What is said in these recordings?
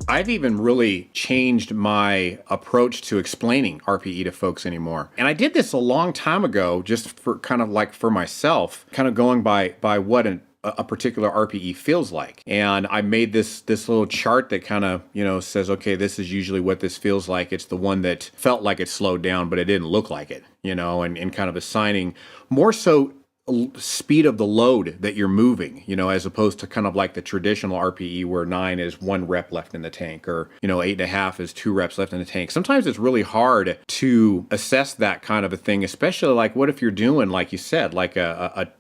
I've even really changed my approach to explaining RPE to folks anymore. And I did this a long time ago, just for kind of like for myself, kind of going by what a particular RPE feels like. And I made this little chart that kind of, says, okay, this is usually what this feels like. It's the one that felt like it slowed down, but it didn't look like it, and kind of assigning more so speed of the load that you're moving, as opposed to kind of like the traditional RPE where 9 is 1 rep left in the tank, or 8.5 is 2 reps left in the tank. Sometimes it's really hard to assess that kind of a thing, especially like what if you're doing, like you said, like a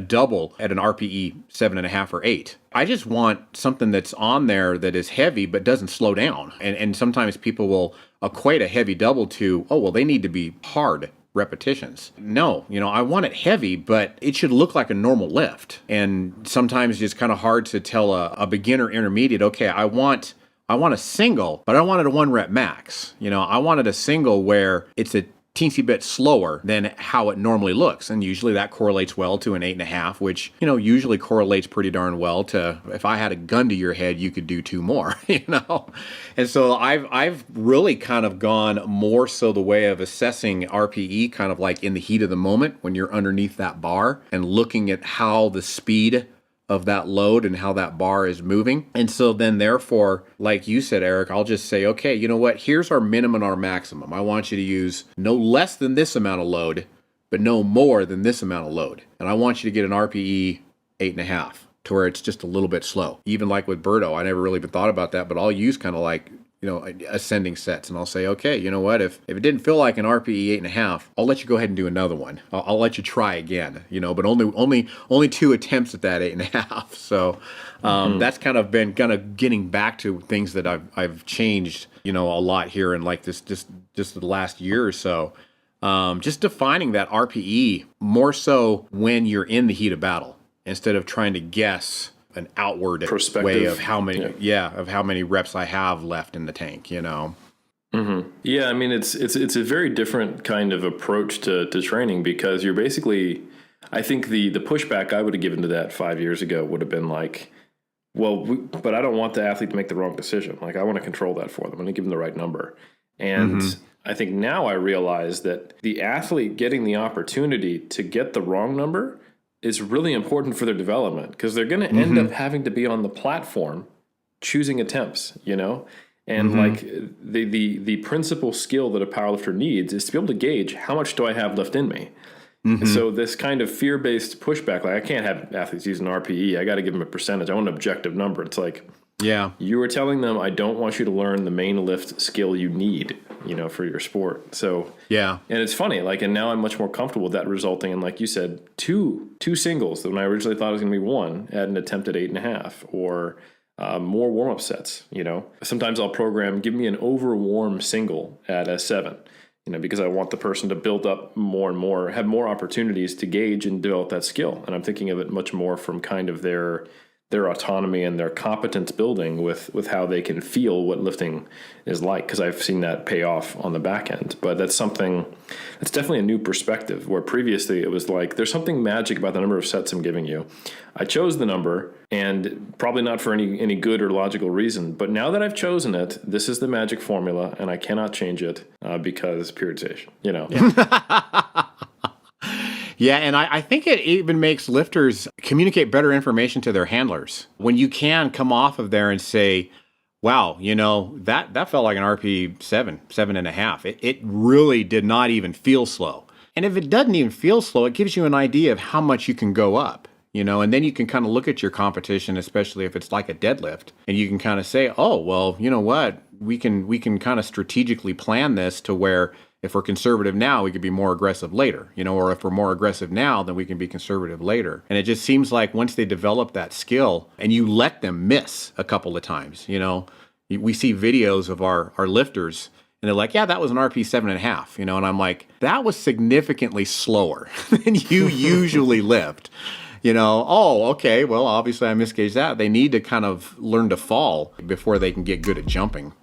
double at an RPE 7.5 or 8. I just want something that's on there that is heavy but doesn't slow down. And sometimes people will equate a heavy double to, oh, well, they need to be hard repetitions. No, I want it heavy, but it should look like a normal lift. And sometimes it's kind of hard to tell a beginner intermediate, okay, I want a single, but I wanted a 1 rep max. I wanted a single where it's a teensy bit slower than how it normally looks. And usually that correlates well to an 8.5, which, usually correlates pretty darn well to, if I had a gun to your head, you could do 2 more, And so I've really kind of gone more so the way of assessing RPE kind of like in the heat of the moment when you're underneath that bar and looking at how the speed of that load and how that bar is moving. And so then therefore, like you said, Eric, I'll just say, okay, you know what? Here's our minimum, our maximum. I want you to use no less than this amount of load, but no more than this amount of load. And I want you to get an RPE 8.5 to where it's just a little bit slow. Even like with Berto, I never really even thought about that, but I'll use kind of like, ascending sets. And I'll say, okay, you know what? If it didn't feel like an RPE 8.5, I'll let you go ahead and do another one. I'll let you try again, but only 2 attempts at that 8.5. So that's kind of been kind of getting back to things that I've changed, a lot here in like this just the last year or so. Just defining that RPE more so when you're in the heat of battle instead of trying to guess an outward way of how many reps I have left in the tank, Mm-hmm. Yeah, I mean it's a very different kind of approach to training, because you're basically, I think the pushback I would have given to that 5 years ago would have been like, well, but I don't want the athlete to make the wrong decision. Like, I want to control that for them. I'm going to give them the right number. And I think now I realize that the athlete getting the opportunity to get the wrong number is really important for their development, because they're going to end up having to be on the platform choosing attempts, And like the principal skill that a powerlifter needs is to be able to gauge how much do I have left in me. And so this kind of fear-based pushback, like I can't have athletes using RPE. I got to give them a percentage. I want an objective number. It's like, you were telling them, I don't want you to learn the main lift skill you need, for your sport. So, and it's funny, like, and now I'm much more comfortable with that resulting in, like you said, two singles when I originally thought it was going to be 1 at an attempt at 8.5, or more warm-up sets, Sometimes I'll program, give me an over-warm single at a 7, because I want the person to build up more and more, have more opportunities to gauge and develop that skill. And I'm thinking of it much more from kind of their autonomy and their competence building with how they can feel what lifting is like, because I've seen that pay off on the back end. But that's definitely a new perspective, where previously it was like, there's something magic about the number of sets I'm giving you. I chose the number, and probably not for any good or logical reason, but now that I've chosen it, this is the magic formula, and I cannot change it because periodization, Yeah, and I think it even makes lifters communicate better information to their handlers. When you can come off of there and say, wow, that felt like an RP 7.5. It really did not even feel slow. And if it doesn't even feel slow, it gives you an idea of how much you can go up, and then you can kind of look at your competition, especially if it's like a deadlift, and you can kind of say, oh, well, you know what? We can kind of strategically plan this to where if we're conservative now, we could be more aggressive later, or if we're more aggressive now, then we can be conservative later. And it just seems like once they develop that skill and you let them miss a couple of times, we see videos of our lifters and they're like, yeah, that was an RP 7.5, and I'm like, that was significantly slower than you usually lift. Oh, okay, well, obviously I misgauged that. They need to kind of learn to fall before they can get good at jumping.